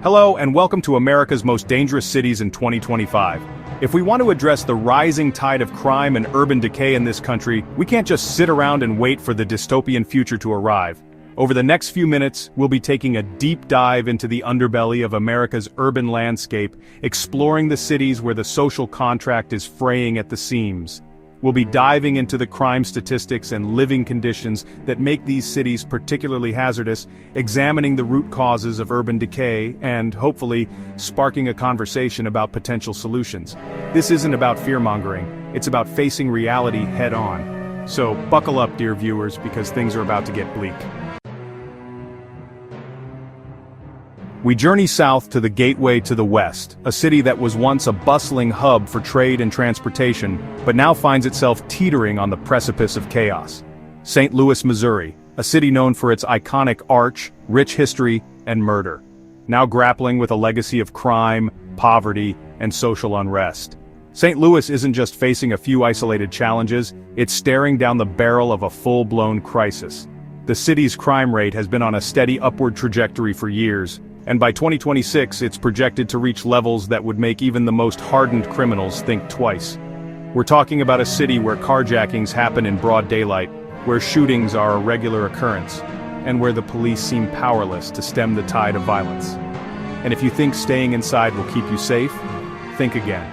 Hello and welcome to America's most dangerous cities in 2025. If we want to address the rising tide of crime and urban decay in this country, we can't just sit around and wait for the dystopian future to arrive. Over the next few minutes, we'll be taking a deep dive into the underbelly of America's urban landscape, exploring the cities where the social contract is fraying at the seams. We'll be diving into the crime statistics and living conditions that make these cities particularly hazardous, examining the root causes of urban decay, and, hopefully, sparking a conversation about potential solutions. This isn't about fear-mongering, it's about facing reality head-on. So, buckle up, dear viewers, because things are about to get bleak. We journey south to the gateway to the west, a city that was once a bustling hub for trade and transportation, but now finds itself teetering on the precipice of chaos. St. Louis, Missouri, a city known for its iconic arch, rich history, and murder. Now grappling with a legacy of crime, poverty, and social unrest. St. Louis isn't just facing a few isolated challenges, it's staring down the barrel of a full-blown crisis. The city's crime rate has been on a steady upward trajectory for years, and by 2026 it's projected to reach levels that would make even the most hardened criminals think twice. We're talking about a city where carjackings happen in broad daylight, where shootings are a regular occurrence, and where the police seem powerless to stem the tide of violence. And if you think staying inside will keep you safe, think again.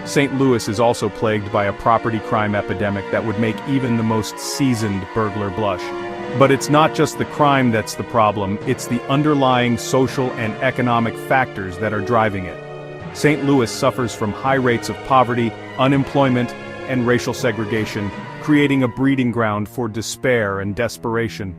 St. Louis is also plagued by a property crime epidemic that would make even the most seasoned burglar blush. But it's not just the crime that's the problem, it's the underlying social and economic factors that are driving it. St. Louis suffers from high rates of poverty, unemployment, and racial segregation, creating a breeding ground for despair and desperation.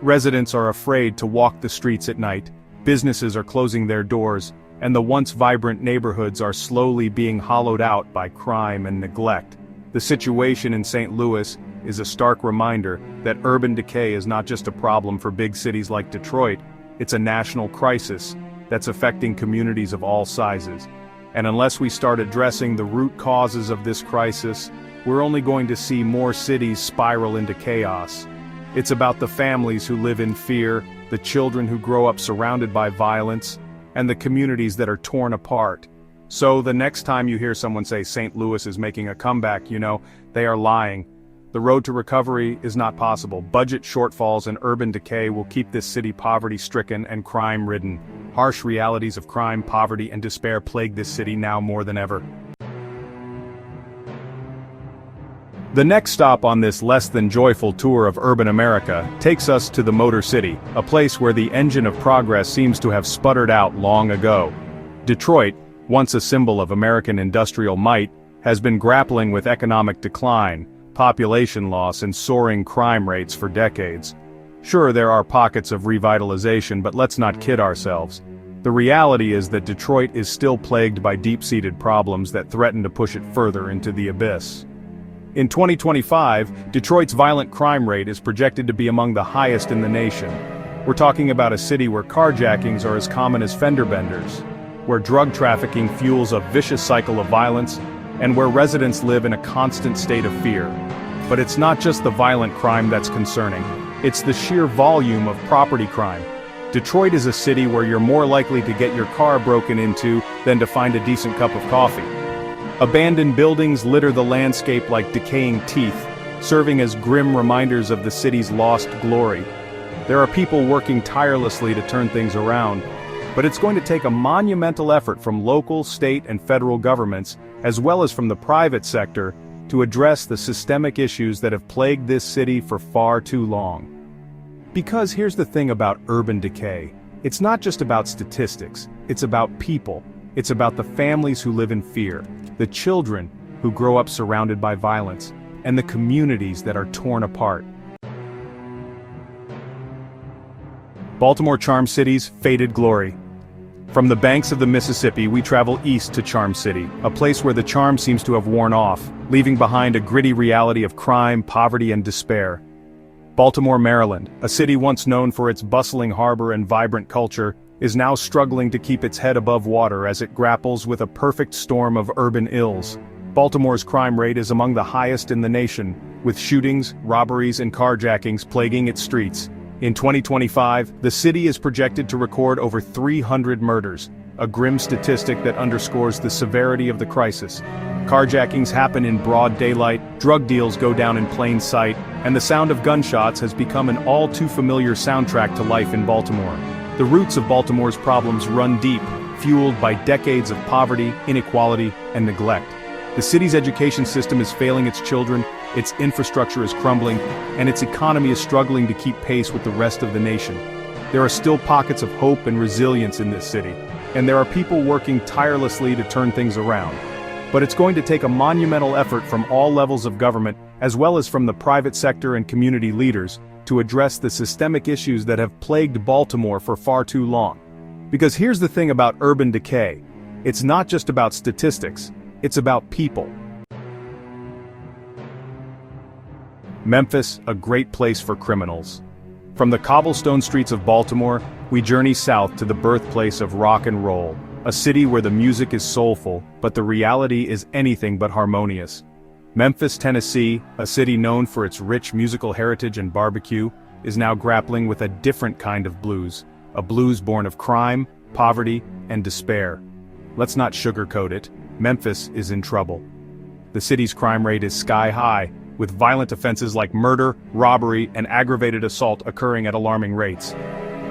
Residents are afraid to walk the streets at night, businesses are closing their doors, and the once vibrant neighborhoods are slowly being hollowed out by crime and neglect. The situation in St. Louis is a stark reminder that urban decay is not just a problem for big cities like Detroit, it's a national crisis that's affecting communities of all sizes. And unless we start addressing the root causes of this crisis, we're only going to see more cities spiral into chaos. It's about the families who live in fear, the children who grow up surrounded by violence, and the communities that are torn apart. So the next time you hear someone say St. Louis is making a comeback, they are lying. The road to recovery is not possible. Budget shortfalls and urban decay will keep this city poverty-stricken and crime-ridden. Harsh realities of crime, poverty, and despair plague this city now more than ever. The next stop on this less-than-joyful tour of urban America takes us to the Motor City, a place where the engine of progress seems to have sputtered out long ago. Detroit, once a symbol of American industrial might, has been grappling with economic decline, population loss, and soaring crime rates for decades. Sure, there are pockets of revitalization, but let's not kid ourselves. The reality is that Detroit is still plagued by deep-seated problems that threaten to push it further into the abyss. In 2025, Detroit's violent crime rate is projected to be among the highest in the nation. We're talking about a city where carjackings are as common as fender benders, where drug trafficking fuels a vicious cycle of violence, and where residents live in a constant state of fear. But it's not just the violent crime that's concerning, it's the sheer volume of property crime. Detroit is a city where you're more likely to get your car broken into than to find a decent cup of coffee. Abandoned buildings litter the landscape like decaying teeth, serving as grim reminders of the city's lost glory. There are people working tirelessly to turn things around, but it's going to take a monumental effort from local, state, and federal governments, as well as from the private sector, to address the systemic issues that have plagued this city for far too long. Because here's the thing about urban decay. It's not just about statistics, it's about people. It's about the families who live in fear, the children who grow up surrounded by violence, and the communities that are torn apart. Baltimore Charm City's faded glory. From the banks of the Mississippi, we travel east to Charm City, a place where the charm seems to have worn off, leaving behind a gritty reality of crime, poverty, and despair. Baltimore, Maryland, a city once known for its bustling harbor and vibrant culture, is now struggling to keep its head above water as it grapples with a perfect storm of urban ills. Baltimore's crime rate is among the highest in the nation, with shootings, robberies, and carjackings plaguing its streets. In 2025, the city is projected to record over 300 murders, a grim statistic that underscores the severity of the crisis. Carjackings happen in broad daylight, drug deals go down in plain sight, and the sound of gunshots has become an all-too-familiar soundtrack to life in Baltimore. The roots of Baltimore's problems run deep, fueled by decades of poverty, inequality, and neglect. The city's education system is failing its children, its infrastructure is crumbling, and its economy is struggling to keep pace with the rest of the nation. There are still pockets of hope and resilience in this city, and there are people working tirelessly to turn things around. But it's going to take a monumental effort from all levels of government, as well as from the private sector and community leaders, to address the systemic issues that have plagued Baltimore for far too long. Because here's the thing about urban decay. It's not just about statistics, it's about people. Memphis, a great place for criminals. From the cobblestone streets of Baltimore, we journey south to the birthplace of rock and roll, a city where the music is soulful, but the reality is anything but harmonious. Memphis, Tennessee, a city known for its rich musical heritage and barbecue, is now grappling with a different kind of blues, a blues born of crime, poverty, and despair. Let's not sugarcoat it, Memphis is in trouble. The city's crime rate is sky high, with violent offenses like murder, robbery, and aggravated assault occurring at alarming rates.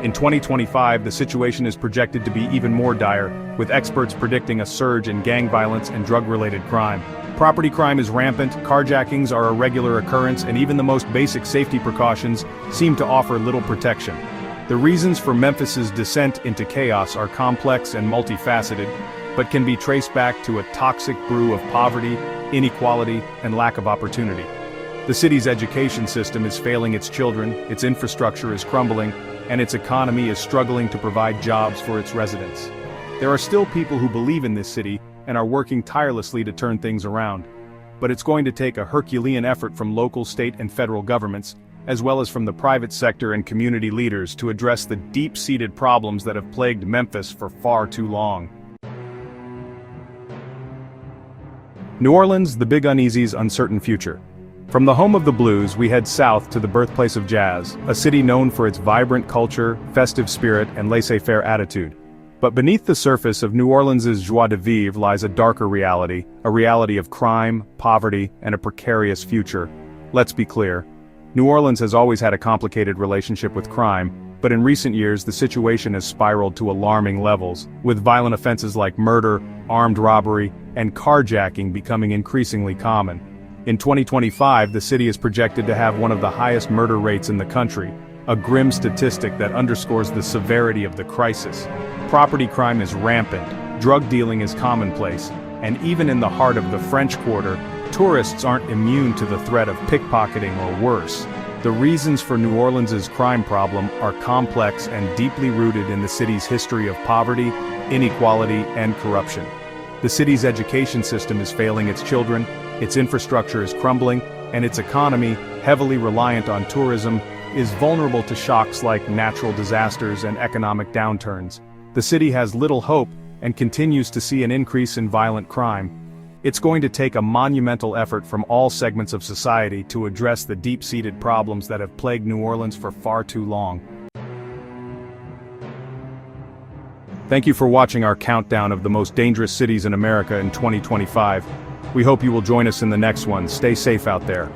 In 2025, the situation is projected to be even more dire, with experts predicting a surge in gang violence and drug-related crime. Property crime is rampant, carjackings are a regular occurrence, and even the most basic safety precautions seem to offer little protection. The reasons for Memphis's descent into chaos are complex and multifaceted, but can be traced back to a toxic brew of poverty, inequality, and lack of opportunity. The city's education system is failing its children, its infrastructure is crumbling, and its economy is struggling to provide jobs for its residents. There are still people who believe in this city and are working tirelessly to turn things around. But it's going to take a Herculean effort from local, state, and federal governments, as well as from the private sector and community leaders to address the deep-seated problems that have plagued Memphis for far too long. New Orleans, the Big Uneasy's uncertain future. From the home of the blues, we head south to the birthplace of jazz, a city known for its vibrant culture, festive spirit, and laissez-faire attitude. But beneath the surface of New Orleans's joie de vivre lies a darker reality, a reality of crime, poverty, and a precarious future. Let's be clear. New Orleans has always had a complicated relationship with crime, but in recent years the situation has spiraled to alarming levels, with violent offenses like murder, armed robbery, and carjacking becoming increasingly common. In 2025, the city is projected to have one of the highest murder rates in the country, a grim statistic that underscores the severity of the crisis. Property crime is rampant, drug dealing is commonplace, and even in the heart of the French Quarter, tourists aren't immune to the threat of pickpocketing or worse. The reasons for New Orleans's crime problem are complex and deeply rooted in the city's history of poverty, inequality, and corruption. The city's education system is failing its children, its infrastructure is crumbling, and its economy, heavily reliant on tourism, is vulnerable to shocks like natural disasters and economic downturns. The city has little hope and continues to see an increase in violent crime. It's going to take a monumental effort from all segments of society to address the deep-seated problems that have plagued New Orleans for far too long. Thank you for watching our countdown of the most dangerous cities in America in 2025. We hope you will join us in the next one. Stay safe out there.